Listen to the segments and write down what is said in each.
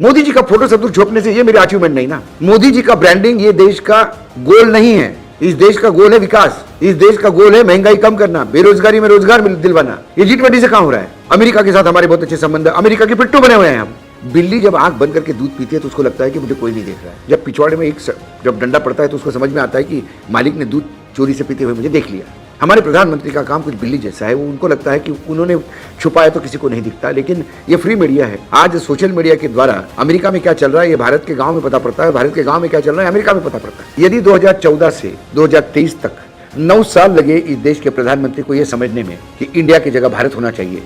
मोदी जी का फोटो सब दूर छोपने से ये मेरी अचीवमेंट नहीं ना। मोदी जी का ब्रांडिंग ये देश का गोल नहीं है। इस देश का गोल है विकास, इस देश का गोल है महंगाई कम करना, बेरोजगारी में रोजगार दिलवाना। ये G20 से कहां हो रहा है? अमेरिका के साथ हमारे बहुत अच्छे संबंध है, अमेरिका के पिट्टू बने हुए हैं हम। बिल्ली जब आंख बंद करके दूध पीती है तो उसको लगता है कि मुझे कोई नहीं देख रहा है। जब पिछवाड़े में जब डंडा पड़ता है तो उसको समझ में आता है कि मालिक ने दूध चोरी से पीते हुए मुझे देख लिया। हमारे प्रधानमंत्री का काम कुछ बिल्ली जैसा है। वो उनको लगता है कि उन्होंने छुपाया तो किसी को नहीं दिखता, लेकिन ये फ्री मीडिया है। आज सोशल मीडिया के द्वारा अमेरिका में क्या चल रहा है ये भारत के गांव में पता पड़ता है, भारत के गांव में क्या चल रहा है अमेरिका में पता पड़ता है। यदि 2014 से 2023 तक 9 साल लगे इस देश के प्रधानमंत्री को यह समझने में कि इंडिया की जगह भारत होना चाहिए,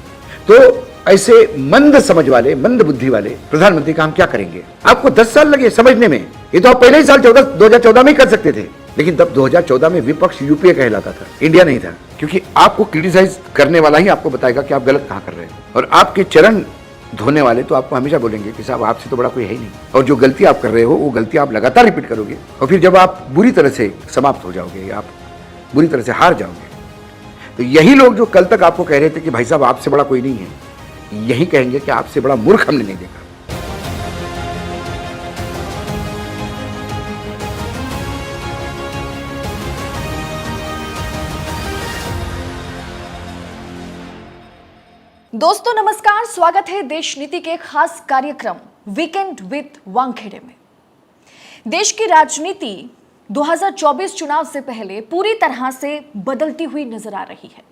तो ऐसे मंद समझ वाले, मंद बुद्धि वाले प्रधानमंत्री का हम क्या करेंगे? आपको 10 साल लगे समझने में, ये तो आप पहले ही साल 2014 में ही कर सकते थे। लेकिन तब 2014 में विपक्ष यूपीए कहलाता था, इंडिया नहीं था। क्योंकि आपको क्रिटिसाइज करने वाला ही आपको बताएगा कि आप गलत कहां कर रहे हैं, और आपके चरण धोने वाले तो आपको हमेशा बोलेंगे कि साहब आपसे तो बड़ा कोई है ही नहीं। और जो गलती आप कर रहे हो वो गलती आप लगातार रिपीट करोगे, और फिर जब आप बुरी तरह से समाप्त हो जाओगे, आप बुरी तरह से हार जाओगे, तो यही लोग जो कल तक आपको कह रहे थे कि भाई साहब आपसे बड़ा कोई नहीं है, यही कहेंगे कि आपसे बड़ा मूर्ख हमने नहीं देखा। दोस्तों नमस्कार, स्वागत है देश नीति के खास कार्यक्रम वीकेंड विद वानखेड़े में। देश की राजनीति 2024 चुनाव से पहले पूरी तरह से बदलती हुई नजर आ रही है।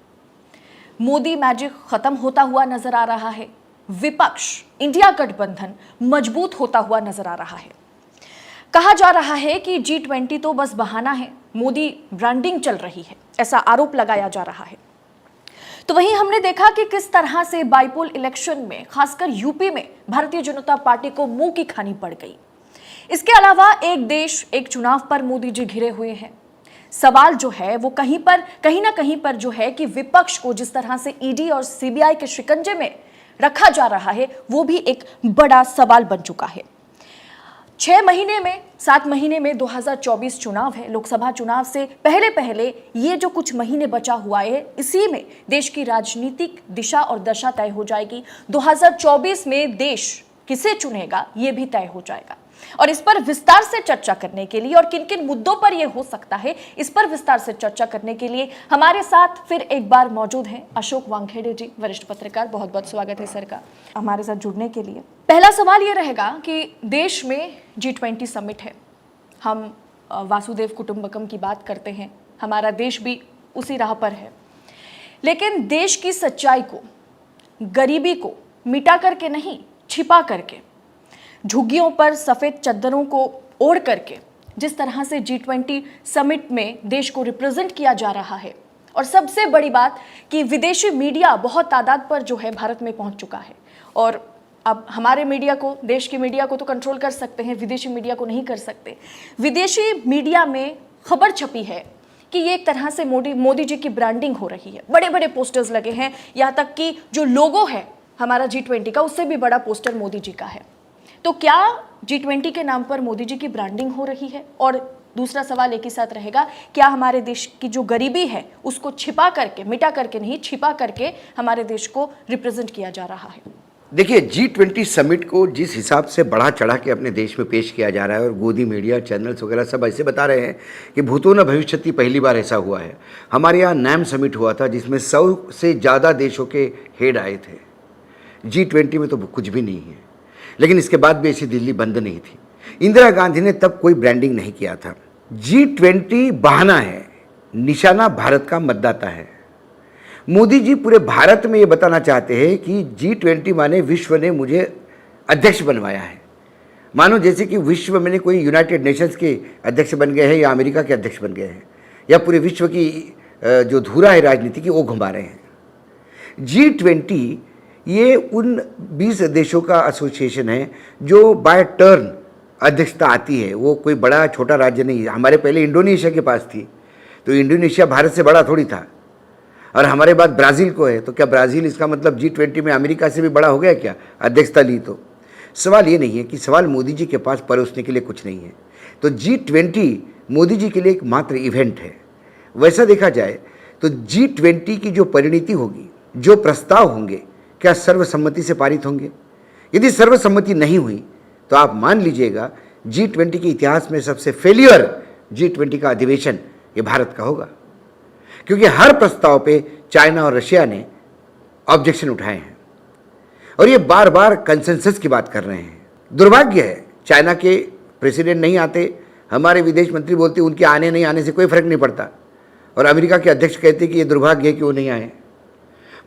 मोदी मैजिक खत्म होता हुआ नजर आ रहा है, विपक्ष इंडिया गठबंधन मजबूत होता हुआ नजर आ रहा है। कहा जा रहा है कि G20 तो बस बहाना है, मोदी ब्रांडिंग चल रही है, ऐसा आरोप लगाया जा रहा है। तो वहीं हमने देखा कि किस तरह से बाईपोल इलेक्शन में, खासकर यूपी में, भारतीय जनता पार्टी को मुंह की खानी पड़ गई। इसके अलावा एक देश एक चुनाव पर मोदी जी घिरे हुए हैं। सवाल जो है वो कहीं ना कहीं पर जो है कि विपक्ष को जिस तरह से ईडी और सीबीआई के शिकंजे में रखा जा रहा है वो भी एक बड़ा सवाल बन चुका है। 7 महीने में 2024 चुनाव है। लोकसभा चुनाव से पहले ये जो कुछ महीने बचा हुआ है, इसी में देश की राजनीतिक दिशा और दशा तय हो जाएगी। 2024 में देश किसे चुनेगा ये भी तय हो जाएगा। और इस पर विस्तार से चर्चा करने के लिए और किन किन मुद्दों पर यह हो सकता है, इस पर विस्तार से चर्चा करने के लिए हमारे साथ फिर एक बार मौजूद हैं अशोक वानखेड़े जी, वरिष्ठ पत्रकार। बहुत बहुत स्वागत है सर का हमारे साथ जुड़ने के लिए। पहला सवाल ये रहेगा कि देश में G20 समिट है, हम वासुदेव कुटुंबकम की बात करते हैं, हमारा देश भी उसी राह पर है। लेकिन देश की सच्चाई को, गरीबी को मिटा करके नहीं, छिपा करके, झुग्गियों पर सफेद चद्दरों को ओढ़ करके जिस तरह से G20 समिट में देश को रिप्रेजेंट किया जा रहा है, और सबसे बड़ी बात कि विदेशी मीडिया बहुत तादाद पर जो है भारत में पहुंच चुका है। और अब हमारे मीडिया को, देश की मीडिया को तो कंट्रोल कर सकते हैं, विदेशी मीडिया को नहीं कर सकते। विदेशी मीडिया में खबर छपी है कि ये एक तरह से मोदी जी की ब्रांडिंग हो रही है। बड़े बड़े पोस्टर्स लगे हैं, यहाँ तक कि जो लोगो है हमारा G20 का, उससे भी बड़ा पोस्टर मोदी जी का है। तो क्या G20 के नाम पर मोदी जी की ब्रांडिंग हो रही है? और दूसरा सवाल एक ही साथ रहेगा, क्या हमारे देश की जो गरीबी है उसको छिपा करके, मिटा करके नहीं, छिपा करके हमारे देश को रिप्रेजेंट किया जा रहा है? देखिए, G20 समिट को जिस हिसाब से बढ़ा चढ़ा के अपने देश में पेश किया जा रहा है, और गोदी मीडिया चैनल्स वगैरह सब ऐसे बता रहे हैं कि भूतो न भविष्यति, पहली बार ऐसा हुआ है। हमारे यहाँ नैम समिट हुआ था जिसमें 100 से ज़्यादा देशों के हेड आए थे। G20 में तो कुछ भी नहीं है। लेकिन इसके बाद भी ऐसी दिल्ली बंद नहीं थी। इंदिरा गांधी ने तब कोई ब्रांडिंग नहीं किया था। G20 बहाना है, निशाना भारत का मतदाता है। मोदी जी पूरे भारत में ये बताना चाहते हैं कि G20 माने विश्व ने मुझे अध्यक्ष बनवाया है। मानो जैसे कि विश्व में कोई यूनाइटेड नेशंस के अध्यक्ष बन गए हैं, या अमेरिका के अध्यक्ष बन गए हैं, या पूरे विश्व की जो धुरा है राजनीति की वो घुमा रहे हैं। G20 ये उन 20 देशों का एसोसिएशन है जो बाय टर्न अध्यक्षता आती है। वो कोई बड़ा छोटा राज्य नहीं है। हमारे पहले इंडोनेशिया के पास थी, तो इंडोनेशिया भारत से बड़ा थोड़ी था। और हमारे बाद ब्राज़ील को है, तो क्या ब्राज़ील इसका मतलब G20 में अमेरिका से भी बड़ा हो गया क्या अध्यक्षता ली? तो सवाल ये नहीं है कि सवाल मोदी जी के पास परोसने के लिए कुछ नहीं है। तो G20 मोदी जी के लिए एक मात्र इवेंट है। वैसा देखा जाए तो G20 की जो परिणति होगी, जो प्रस्ताव होंगे, क्या सर्वसम्मति से पारित होंगे? यदि सर्वसम्मति नहीं हुई तो आप मान लीजिएगा G20 के इतिहास में सबसे फेलियर G20 का अधिवेशन ये भारत का होगा, क्योंकि हर प्रस्ताव पे चाइना और रशिया ने ऑब्जेक्शन उठाए हैं और ये बार बार कंसेंसस की बात कर रहे हैं। दुर्भाग्य है, चाइना के प्रेसिडेंट नहीं आते, हमारे विदेश मंत्री बोलते उनके आने नहीं आने से कोई फर्क नहीं पड़ता, और अमेरिका के अध्यक्ष कहते कि ये दुर्भाग्य है कि वो नहीं आए।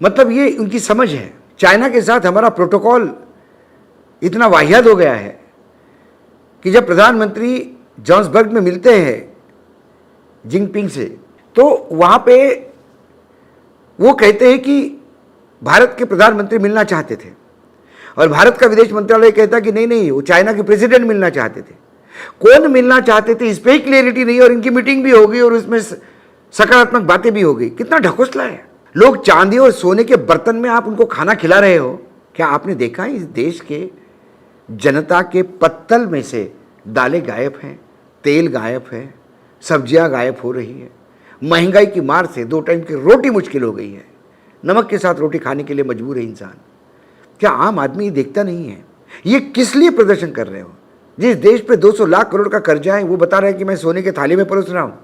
मतलब ये उनकी समझ है। चाइना के साथ हमारा प्रोटोकॉल इतना वाहियात हो गया है कि जब प्रधानमंत्री जोहान्सबर्ग में मिलते हैं जिनपिंग से, तो वहाँ पे वो कहते हैं कि भारत के प्रधानमंत्री मिलना चाहते थे, और भारत का विदेश मंत्रालय कहता कि नहीं नहीं, वो चाइना के प्रेसिडेंट मिलना चाहते थे। कौन मिलना चाहते थे इस पर ही क्लियरिटी नहीं, और इनकी मीटिंग भी हो गई और उसमें सकारात्मक बातें भी हो गई। कितना ढकोसला है। लोग चांदी और सोने के बर्तन में आप उनको खाना खिला रहे हो। क्या आपने देखा है इस देश के जनता के पत्तल में से दालें गायब हैं, तेल गायब है, सब्जियां गायब हो रही है। महंगाई की मार से 2 टाइम की रोटी मुश्किल हो गई है। नमक के साथ रोटी खाने के लिए मजबूर है इंसान। क्या आम आदमी ये देखता नहीं है? ये किस लिए प्रदर्शन कर रहे हो? जिस देश पे 200 लाख करोड़ का कर्जा है वो बता रहा है कि मैं सोने के थाली में परोस रहा हूँ।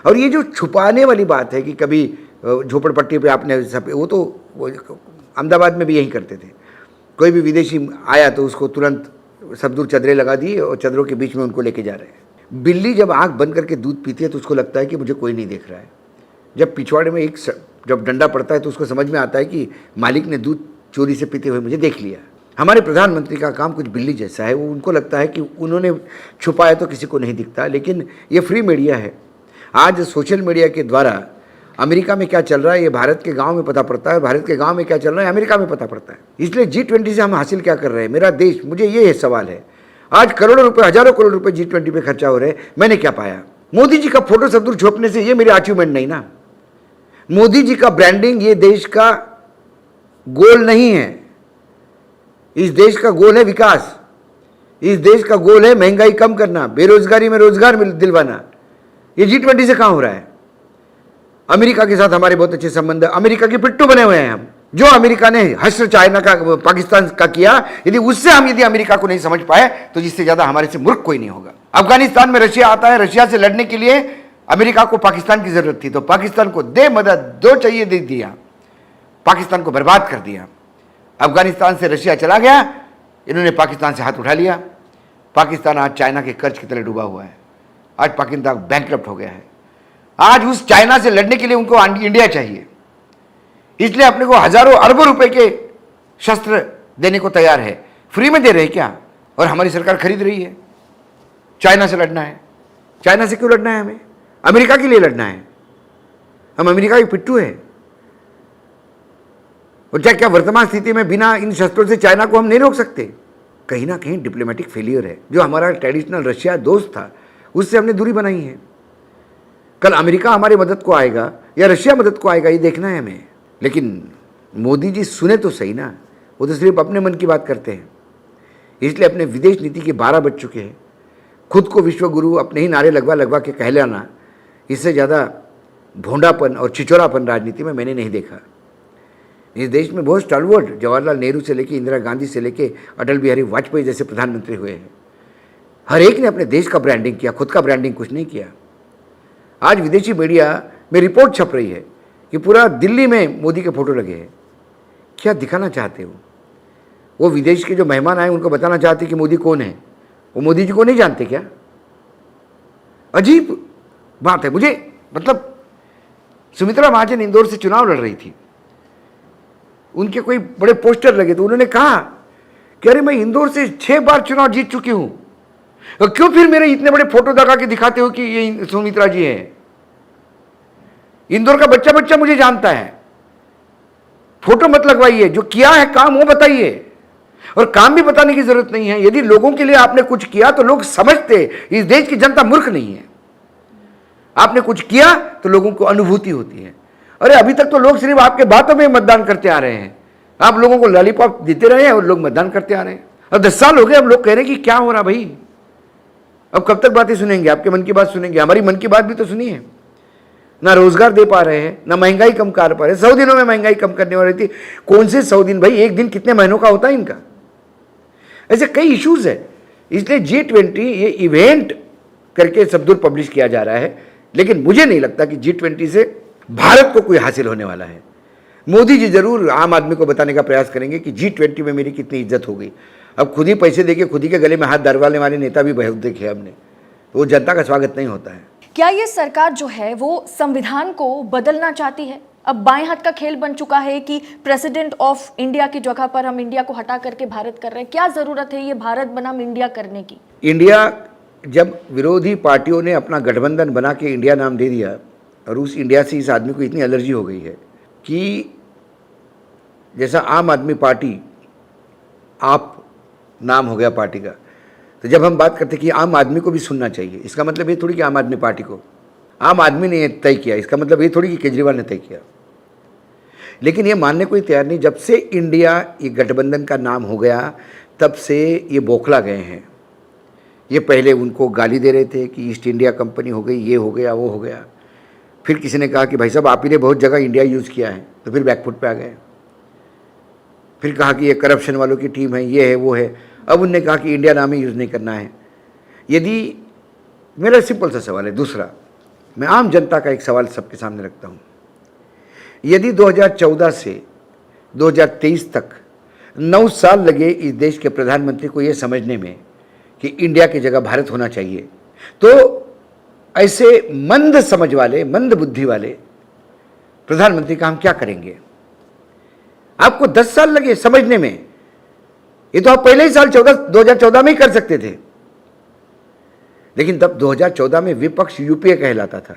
और ये जो छुपाने वाली बात है कि कभी झोपड़पट्टी पे आपने वो तो अहमदाबाद में भी यही करते थे। कोई भी विदेशी आया तो उसको तुरंत सब दूर चदरें लगा दी और चदरों के बीच में उनको लेके जा रहे हैं। बिल्ली जब आँख बंद करके दूध पीती है तो उसको लगता है कि मुझे कोई नहीं देख रहा है। जब पिछवाड़े में जब डंडा पड़ता है तो उसको समझ में आता है कि मालिक ने दूध चोरी से पीते हुए मुझे देख लिया। हमारे प्रधानमंत्री का काम कुछ बिल्ली जैसा है। वो उनको लगता है कि उन्होंने छुपाया तो किसी को नहीं दिखता, लेकिन ये फ्री मीडिया है। आज सोशल मीडिया के द्वारा अमेरिका में क्या चल रहा है ये भारत के गांव में पता पड़ता है, भारत के गांव में क्या चल रहा है अमेरिका में पता पड़ता है। इसलिए G20 से हम हासिल क्या कर रहे हैं? मेरा देश, मुझे ये सवाल है। आज करोड़ों रुपए, हजारों करोड़ रुपए G20 पे खर्चा हो रहे हैं, मैंने क्या पाया? मोदी जी का फोटो सब दूर छुपने से ये मेरी अचीवमेंट नहीं ना। मोदी जी का ब्रांडिंग ये देश का गोल नहीं है। इस देश का गोल है विकास। इस देश का गोल है महंगाई कम करना, बेरोजगारी में रोजगार दिलवाना। ये G20 से कहां हो रहा है? अमेरिका के साथ हमारे बहुत अच्छे संबंध, अमेरिका के पिट्टू बने हुए हैं हम। जो अमेरिका ने हश्र चाइना का, पाकिस्तान का किया, यदि अमेरिका को नहीं समझ पाए तो जिससे ज्यादा हमारे से मूर्ख कोई नहीं होगा। अफगानिस्तान में रशिया आता है, रशिया से लड़ने के लिए अमेरिका को पाकिस्तान की जरूरत थी तो पाकिस्तान को दे मदद, जो चाहिए दे दिया, पाकिस्तान को बर्बाद कर दिया। अफगानिस्तान से रशिया चला गया, इन्होंने पाकिस्तान से हाथ उठा लिया। पाकिस्तान आज चाइना के कर्ज के तले डूबा हुआ है। आज पाकिस्तान बैंकरप्ट हो गया है। आज उस चाइना से लड़ने के लिए उनको इंडिया चाहिए, इसलिए अपने को हजारों अरबों रुपए के शस्त्र देने को तैयार है। फ्री में दे रहे हैं क्या? और हमारी सरकार खरीद रही है। चाइना से लड़ना है। चाइना से क्यों लड़ना है? हमें अमेरिका के लिए लड़ना है। हम अमेरिका के पिट्टू हैं। और क्या वर्तमान स्थिति में बिना इन शस्त्रों से चाइना को हम नहीं रोक सकते? कहीं ना कहीं डिप्लोमेटिक फेलियर है। जो हमारा ट्रेडिशनल रशिया दोस्त था उससे हमने दूरी बनाई है। कल अमेरिका हमारी मदद को आएगा या रशिया मदद को आएगा ये देखना है हमें। लेकिन मोदी जी सुने तो सही ना, वो तो सिर्फ अपने मन की बात करते हैं। इसलिए अपने विदेश नीति के 12 बज चुके हैं। खुद को विश्व गुरु अपने ही नारे लगवा लगवा के कहलाना, इससे ज़्यादा भोंडापन और छिचोरापन राजनीति में मैंने नहीं देखा। इस देश में बहुत स्टालवर्ड जवाहरलाल नेहरू से लेके इंदिरा गांधी से लेके अटल बिहारी वाजपेयी जैसे प्रधानमंत्री हुए हैं। हर एक ने अपने देश का ब्रांडिंग किया, खुद का ब्रांडिंग कुछ नहीं किया। आज विदेशी मीडिया में रिपोर्ट छप रही है कि पूरा दिल्ली में मोदी के फोटो लगे हैं। क्या दिखाना चाहते हो? वो विदेश के जो मेहमान आए उनको बताना चाहते कि मोदी कौन है। वो मोदी जी को नहीं जानते क्या? अजीब बात है। मुझे मतलब सुमित्रा महाजन इंदौर से चुनाव लड़ रही थी, उनके कोई बड़े पोस्टर लगे तो उन्होंने कहा कि अरे मैं इंदौर से 6 बार चुनाव जीत चुकी हूं, और क्यों फिर मेरे इतने बड़े फोटो लगा के दिखाते हो कि ये सुमित्रा जी है? इंदौर का बच्चा बच्चा मुझे जानता है। फोटो मत लगवाइए, जो किया है काम वो बताइए। और काम भी बताने की जरूरत नहीं है। यदि लोगों के लिए आपने कुछ किया तो लोग समझते। इस देश की जनता मूर्ख नहीं है। आपने कुछ किया तो लोगों को अनुभूति होती है। अरे अभी तक तो लोग सिर्फ आपके बातों में मतदान करते आ रहे हैं। आप लोगों को लॉलीपॉप देते रहे हैं और लोग मतदान करते आ रहे हैं। और 10 साल हो गए, अब लोग कह रहे हैं कि क्या हो रहा भाई? अब कब तक बातें सुनेंगे? आपके मन की बात सुनेंगे? हमारी मन की बात भी तो सुनिए। ना रोजगार दे पा रहे हैं, ना महंगाई कम कर पा रहे हैं। 100 दिनों में महंगाई कम करने वाली थी। कौन से 100 दिन भाई? एक दिन कितने महीनों का होता है इनका? ऐसे कई इश्यूज है। इसलिए G20 ये इवेंट करके सब दूर पब्लिश किया जा रहा है, लेकिन मुझे नहीं लगता कि G20 से भारत को कोई हासिल होने वाला है। मोदी जी जरूर आम आदमी को बताने का प्रयास करेंगे कि G20 में मेरी कितनी इज्जत हो गई। अब खुद ही पैसे देके खुद ही के गले में हाथ डालने वाले नेता भी बहुत देखे हमने, तो वो जनता का स्वागत नहीं होता है। क्या ये सरकार जो है वो संविधान को बदलना चाहती है? अब बाएं हाथ का खेल बन चुका है कि प्रेसिडेंट ऑफ इंडिया की जगह पर हम इंडिया को हटा करके भारत कर रहे हैं। क्या जरूरत है ये भारत बनाम इंडिया करने की? इंडिया, जब विरोधी पार्टियों ने अपना गठबंधन बना के इंडिया नाम दे दिया और उस इंडिया से इस आदमी को इतनी एलर्जी हो गई है कि जैसा आम आदमी पार्टी आप नाम हो गया पार्टी का, तो जब हम बात करते कि आम आदमी को भी सुनना चाहिए, इसका मतलब ये थोड़ी कि आम आदमी पार्टी को आम आदमी ने तय किया, इसका मतलब ये थोड़ी कि केजरीवाल ने तय किया। लेकिन ये मानने को ही तैयार नहीं। जब से इंडिया ये गठबंधन का नाम हो गया तब से ये बौखला गए हैं। ये पहले उनको गाली दे रहे थे कि ईस्ट इंडिया कंपनी हो गई, ये हो गया, वो हो गया। फिर किसी ने कहा कि भाई साहब आप ही ने बहुत जगह इंडिया यूज़ किया है, तो फिर बैकफुट पे आ गए। फिर कहा कि ये करप्शन वालों की टीम है, ये है, वो है। अब उनने कहा कि इंडिया नाम ही यूज़ नहीं करना है। यदि, मेरा सिंपल सा सवाल है, दूसरा मैं आम जनता का एक सवाल सबके सामने रखता हूँ। यदि 2014 से 2023 तक 9 साल लगे इस देश के प्रधानमंत्री को ये समझने में कि इंडिया की जगह भारत होना चाहिए, तो ऐसे मंद समझ वाले, मंद बुद्धि वाले प्रधानमंत्री का हम क्या करेंगे? आपको 10 साल लगे समझने में, ये तो आप पहले ही साल 2014 में ही कर सकते थे। लेकिन तब 2014 में विपक्ष यूपीए कहलाता था,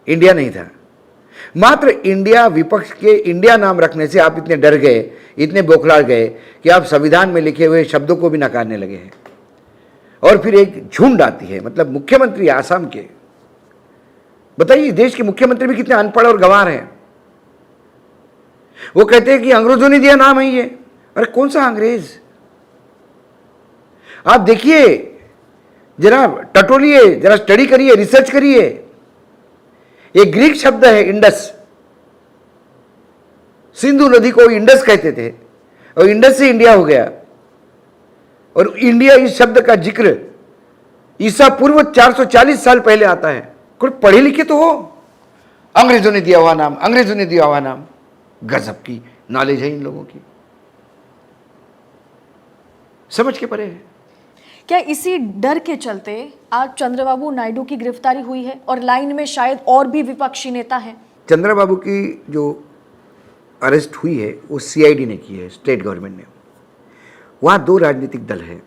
इंडिया नहीं था। मात्र इंडिया विपक्ष के इंडिया नाम रखने से आप इतने डर गए, इतने बौखला गए कि आप संविधान में लिखे हुए शब्दों को भी नकारने लगे हैं। और फिर एक झुंड आती है, मतलब मुख्यमंत्री आसाम के, बताइए देश के मुख्यमंत्री भी कितने अनपढ़ और गंवार हैं। वो कहते हैं कि अंग्रेजों ने दिया नाम है ये। अरे कौन सा अंग्रेज? आप देखिए, जरा टटोलिए, जरा स्टडी करिए, रिसर्च करिए। ये ग्रीक शब्द है इंडस। सिंधु नदी को इंडस कहते थे और इंडस से इंडिया हो गया। और इंडिया इस शब्द का जिक्र ईसा पूर्व 440 साल पहले आता है। कोई पढ़े लिखे तो हो। अंग्रेजों ने दिया हुआ नाम, अंग्रेजों ने दिया हुआ नाम। गजब की नॉलेज है इन लोगों की, समझ के परे है। क्या इसी डर के चलते आज चंद्रबाबू नायडू की गिरफ्तारी हुई है और लाइन में शायद और भी विपक्षी नेता हैं? चंद्रबाबू की जो अरेस्ट हुई है वो सीआईडी ने की है, स्टेट गवर्नमेंट ने। वहाँ 2 राजनीतिक दल है,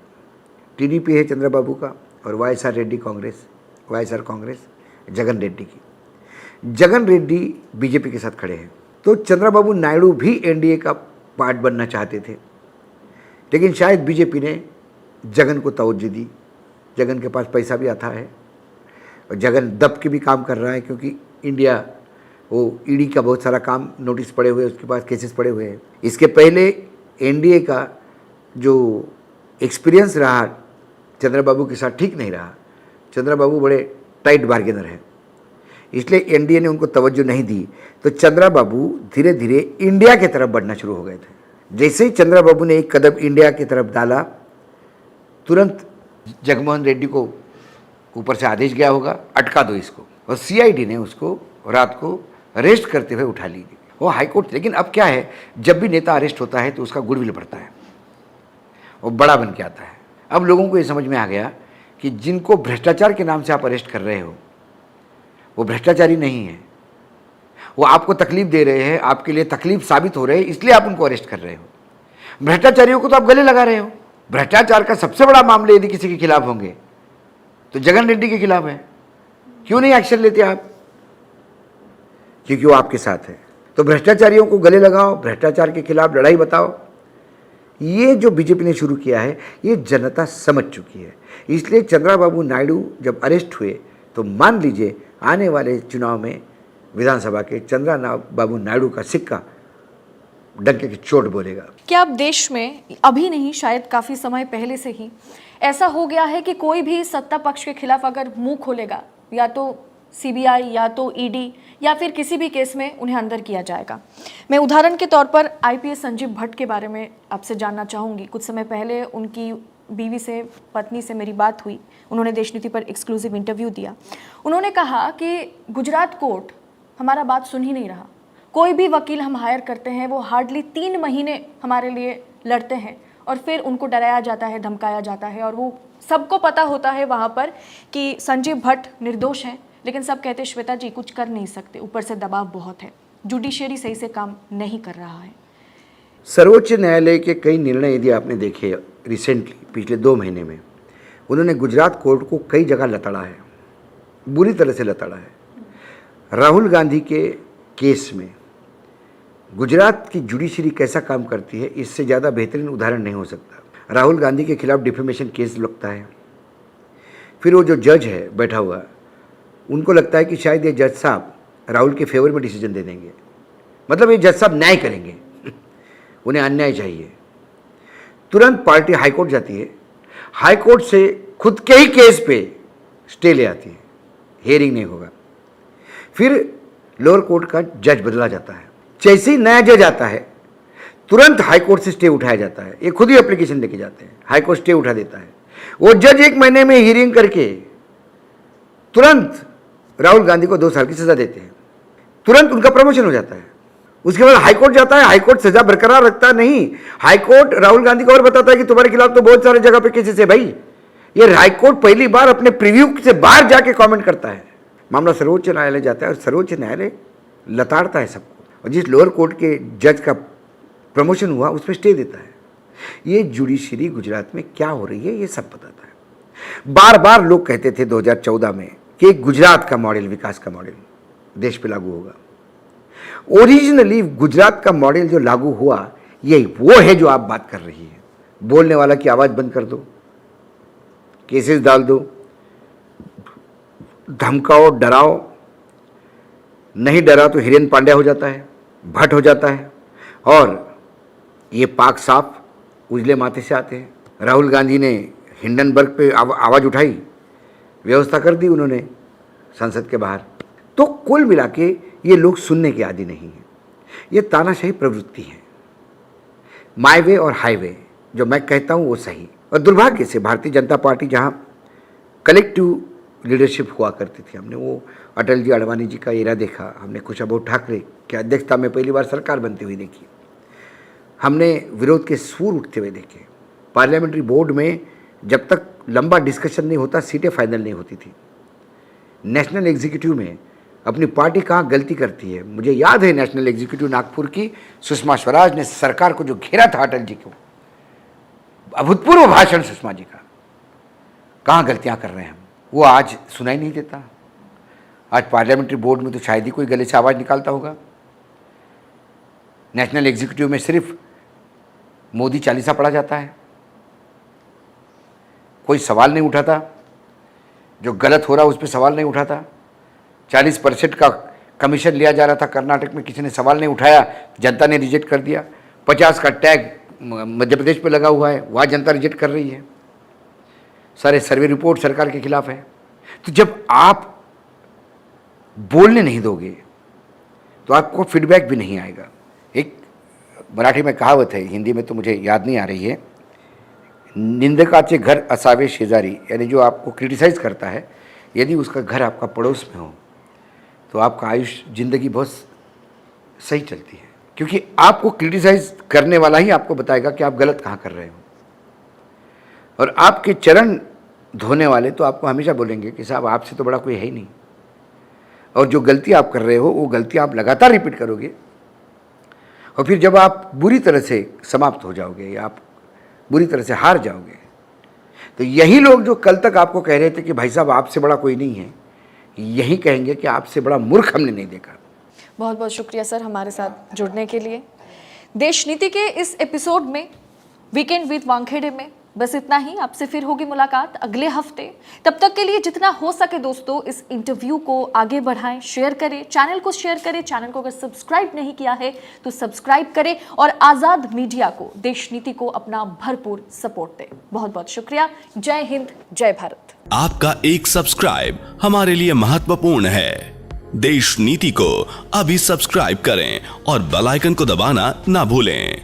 टीडीपी है चंद्रबाबू का और वाईएसआर रेड्डी कांग्रेस, वाईएसआर कांग्रेस जगन रेड्डी की। जगन रेड्डी बीजेपी के साथ खड़े हैं। तो चंद्रबाबू नायडू भी एनडीए का पार्ट बनना चाहते थे, लेकिन शायद बीजेपी ने जगन को तवज्जो दी। जगन के पास पैसा भी आता है और जगन दब के भी काम कर रहा है, क्योंकि इंडिया वो ईडी का बहुत सारा काम, नोटिस पड़े हुए, उसके पास केसेस पड़े हुए हैं। इसके पहले एनडीए का जो एक्सपीरियंस रहा चंद्रबाबू के साथ ठीक नहीं रहा। चंद्रबाबू बड़े टाइट बार्गेनर हैं, इसलिए एनडीए ने उनको तवज्जो नहीं दी। तो चंद्रबाबू धीरे धीरे इंडिया की तरफ बढ़ना शुरू हो गए थे। जैसे ही चंद्रबाबू ने एक कदम इंडिया की तरफ डाला, तुरंत जगनमोहन रेड्डी को ऊपर से आदेश गया होगा, अटका दो इसको, और सीआईडी ने उसको रात को अरेस्ट करते हुए उठा ली वो हाईकोर्ट। लेकिन अब क्या है, जब भी नेता अरेस्ट होता है तो उसका गुडविल बढ़ता है, वो बड़ा बन के आता है। अब लोगों को ये समझ में आ गया कि जिनको भ्रष्टाचार के नाम से आप अरेस्ट कर रहे हो वो भ्रष्टाचारी नहीं है, वो आपको तकलीफ दे रहे हैं, आपके लिए तकलीफ साबित हो रहे हैं, इसलिए आप उनको अरेस्ट कर रहे हो। भ्रष्टाचारियों को तो आप गले लगा रहे हो। भ्रष्टाचार का सबसे बड़ा मामले यदि किसी के खिलाफ होंगे तो जगन रेड्डी के खिलाफ है। क्यों नहीं एक्शन लेते आप? क्योंकि वो आपके साथ है। तो भ्रष्टाचारियों को गले लगाओ, भ्रष्टाचार के खिलाफ लड़ाई बताओ। ये जो बीजेपी ने शुरू किया है ये जनता समझ चुकी है। इसलिए चंद्रबाबू नायडू जब अरेस्ट हुए तो मान लीजिए आने वाले चुनाव में विधानसभा के चंद्रबाबू नायडू का सिक्का डंके की चोट बोलेगा। क्या अब देश में अभी नहीं, शायद काफी समय पहले से ही ऐसा हो गया है कि कोई भी सत्ता पक्ष के खिलाफ अगर मुंह खोलेगा, या तो सीबीआई या तो ईडी या फिर किसी भी केस में उन्हें अंदर किया जाएगा। मैं उदाहरण के तौर पर आईपीएस संजीव भट्ट के बारे में आपसे जानना चाहूँगी। कुछ समय पहले उनकी बीवी से, पत्नी से मेरी बात हुई, उन्होंने देश नीति पर एक्सक्लूसिव इंटरव्यू दिया। उन्होंने कहा कि गुजरात कोर्ट हमारा बात सुन ही नहीं रहा। कोई भी वकील हम हायर करते हैं वो हार्डली 3 महीने हमारे लिए लड़ते हैं और फिर उनको डराया जाता है, धमकाया जाता है, और वो सबको पता होता है वहाँ पर कि संजीव भट्ट निर्दोष हैं, लेकिन सब कहते हैं श्वेता जी कुछ कर नहीं सकते, ऊपर से दबाव बहुत है, जुडिशियरी सही से काम नहीं कर रहा है। सर्वोच्च न्यायालय के कई निर्णय यदि आपने देखे रिसेंटली पिछले 2 महीने में, उन्होंने गुजरात कोर्ट को कई जगह लताड़ा है, बुरी तरह से लताड़ा है। राहुल गांधी के केस में गुजरात की जुडिशरी कैसा काम करती है, इससे ज़्यादा बेहतरीन उदाहरण नहीं हो सकता। राहुल गांधी के खिलाफ डिफेमेशन केस लगता है, फिर वो जो जज है बैठा हुआ, उनको लगता है कि शायद ये जज साहब राहुल के फेवर में डिसीजन दे देंगे, मतलब ये जज साहब न्याय करेंगे, उन्हें अन्याय चाहिए। तुरंत पार्टी हाईकोर्ट जाती है, हाईकोर्ट से खुद के ही केस पे स्टे ले आती है, हियरिंग नहीं होगा। फिर लोअर कोर्ट का जज बदला जाता है, जैसे ही नया जज आता है तुरंत हाईकोर्ट से स्टे उठाया जाता है। ये खुद ही एप्लीकेशन लेके जाते हैं, हाईकोर्ट स्टे उठा देता है। वो जज 1 महीने में हियरिंग करके तुरंत राहुल गांधी को 2 साल की सजा देते हैं, तुरंत उनका प्रमोशन हो जाता है। उसके बाद हाईकोर्ट जाता है, हाईकोर्ट सजा बरकरार रखता नहीं, हाईकोर्ट राहुल गांधी को और बताता है कि तुम्हारे खिलाफ तो बहुत सारे जगह पे केसेस है भाई। ये हाईकोर्ट पहली बार अपने प्रीव्यू से बाहर जाके कमेंट करता है। मामला सर्वोच्च न्यायालय जाता है और सर्वोच्च न्यायालय लताड़ता है सबको, और जिस लोअर कोर्ट के जज का प्रमोशन हुआ उस पर स्टे देता है। ये जुडिशरी गुजरात में क्या हो रही है ये सब बताता है। बार बार लोग कहते थे 2014 में कि गुजरात का मॉडल, विकास का मॉडल देश पे लागू होगा। ओरिजिनली गुजरात का मॉडल जो लागू हुआ यही वो है जो आप बात कर रही है। बोलने वाला की आवाज बंद कर दो, केसेस डाल दो, धमकाओ, डराओ, नहीं डरा तो हिरेन पांड्या हो जाता है, भट्ट हो जाता है, और ये पाक साफ उजले माथे से आते हैं। राहुल गांधी ने हिंडनबर्ग पे आवाज़ उठाई, व्यवस्था कर दी उन्होंने संसद के बाहर। तो कुल मिला के ये लोग सुनने के आदी नहीं हैं, ये तानाशाही प्रवृत्ति है। माई वे और हाईवे जो मैं कहता हूँ वो सही। और दुर्भाग्य से भारतीय जनता पार्टी जहाँ कलेक्टिव लीडरशिप हुआ करती थी, हमने वो अटल जी, अडवाणी जी का एरा देखा, हमने खुशबू ठाकरे की अध्यक्षता में पहली बार सरकार बनती हुई देखी, हमने विरोध के सुर उठते हुए देखे। पार्लियामेंट्री बोर्ड में जब तक लंबा डिस्कशन नहीं होता सीटें फाइनल नहीं होती थी। नेशनल एग्जीक्यूटिव में अपनी पार्टी कहाँ गलती करती है, मुझे याद है नेशनल एग्जीक्यूटिव नागपुर की सुषमा स्वराज ने सरकार को जो घेरा था अटल जी को, अभूतपूर्व भाषण सुषमा जी का, कहाँ गलतियाँ कर रहे हैं हम, वो आज सुनाई नहीं देता। आज पार्लियामेंट्री बोर्ड में तो शायद ही कोई गले से आवाज़ निकालता होगा। नेशनल एग्जीक्यूटिव में सिर्फ मोदी चालीसा पढ़ा जाता है, कोई सवाल नहीं उठाता, जो गलत हो रहा उस पर सवाल नहीं उठाता। 40% का कमीशन लिया जा रहा था कर्नाटक में, किसी ने सवाल नहीं उठाया, जनता ने रिजेक्ट कर दिया। 50 का टैग मध्य प्रदेश पे लगा हुआ है, वहाँ जनता रिजेक्ट कर रही है। सारे सर्वे रिपोर्ट सरकार के खिलाफ है। तो जब आप बोलने नहीं दोगे तो आपको फीडबैक भी नहीं आएगा। एक मराठी में कहावत है, हिंदी में तो मुझे याद नहीं आ रही है, निंदकाचे घर असावे शेजारी, यानी जो आपको क्रिटिसाइज करता है यदि उसका घर आपका पड़ोस में हो तो आपका आयुष्य जिंदगी बहुत सही चलती है, क्योंकि आपको क्रिटिसाइज करने वाला ही आपको बताएगा कि आप गलत कहाँ कर रहे हो। और आपके चरण धोने वाले तो आपको हमेशा बोलेंगे कि साहब आपसे तो बड़ा कोई है ही नहीं। और जो गलती आप कर रहे हो वो गलती आप लगातार रिपीट करोगे, और फिर जब आप बुरी तरह से समाप्त हो जाओगे या आप बुरी तरह से हार जाओगे, तो यही लोग जो कल तक आपको कह रहे थे कि भाई साहब आपसे बड़ा कोई नहीं है, यही कहेंगे कि आपसे बड़ा मूर्ख हमने नहीं देखा। बहुत बहुत शुक्रिया सर हमारे साथ जुड़ने के लिए। देश नीति के इस एपिसोड में वीकेंड विद वानखेड़े में बस इतना ही। आपसे फिर होगी मुलाकात अगले हफ्ते। तब तक के लिए जितना हो सके दोस्तों इस इंटरव्यू को आगे बढ़ाएं, शेयर करें, चैनल को शेयर करें। चैनल को अगर सब्सक्राइब नहीं किया है तो सब्सक्राइब करें और आजाद मीडिया को, देश नीति को अपना भरपूर सपोर्ट दें। बहुत बहुत शुक्रिया। जय हिंद, जय भारत। आपका एक सब्सक्राइब हमारे लिए महत्वपूर्ण है। देश नीति को अभी सब्सक्राइब करें और बेल आइकन को दबाना ना भूलें।